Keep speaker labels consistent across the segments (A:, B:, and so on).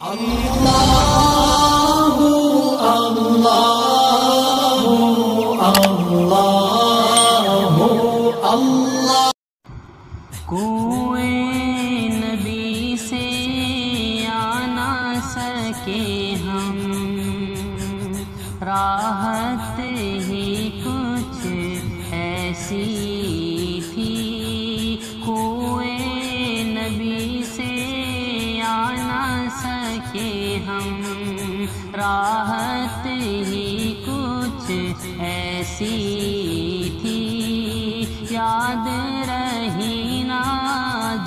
A: اللہ اللہ اللہ اللہ
B: کوئے نبی سے آ نہ سکے ہم، راحت ہی کچھ ایسی تھی۔ کوئے نبی سے آ نہ سکے ہم، راحت ہی کچھ ایسی تھی۔ یاد رہی نا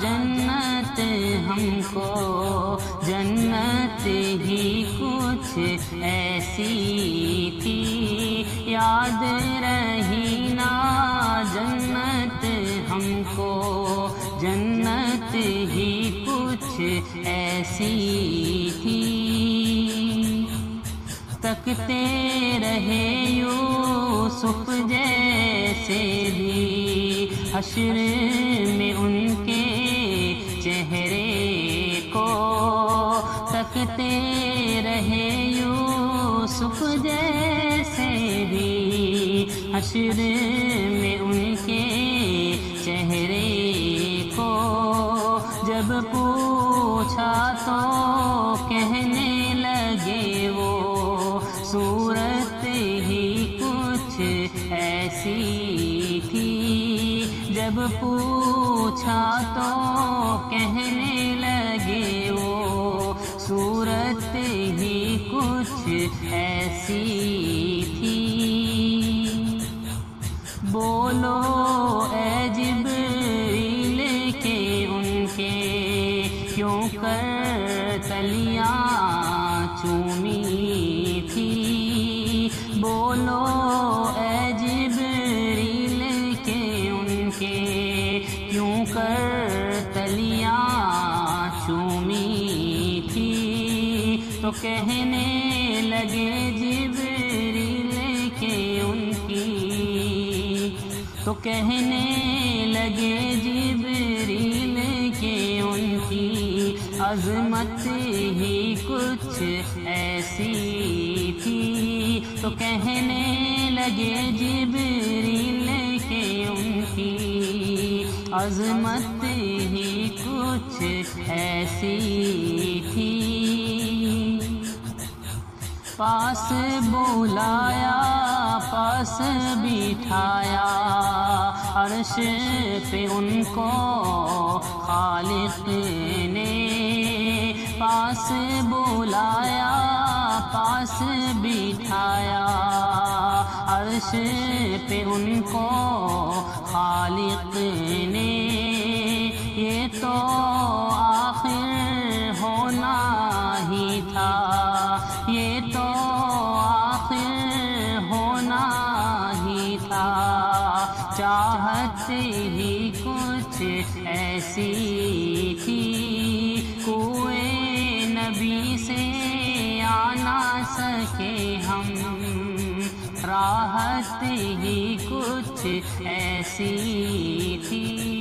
B: جنت ہم کو، جنت ہی کچھ ایسی تھی۔ یاد رہی نا جنت ہم کو، جنت ہی کچھ ایسی تھی۔ تکتے رہے یوسف جیسے بھی حشر میں ان کے چہرے کو، تکتے رہے یوسف جیسے بھی حشر میں ان کے چہرے کو۔ جب پوچھا تو کہنے لگے وہ، صورت ہی کچھ ایسی تھی۔ جب پوچھا تو کہنے لگے وہ، صورت ہی کچھ ایسی تھی۔ بولو اے جبریل کہ ان کے کیوں کر تلیاں چومی تھی۔ بولو اے جبریل کہ ان کے کیوں کر تلیاں چومی تھی۔ تو کہنے لگے جبریل کہ ان کی، تو کہنے لگے جبریل کہ ان کی عظمت ہی کچھ ایسی تھی۔ تو کہنے لگے جبریل کہ ان کی عظمت ہی کچھ ایسی تھی۔ پاس بلایا پاس بٹھایا، عرش پہ ان کو خالق نے۔ پاس بلایا پاس بٹھایا، عرش پہ ان کو خالق نے۔ یہ تو آخر ہونا ہی تھا، یہ تو آخر ہونا ہی تھا۔ چاہت ہی کچھ ایسی تھی۔ کوئے نبی سے آ نہ سکے ہم، راحت ہی کچھ ایسی تھی۔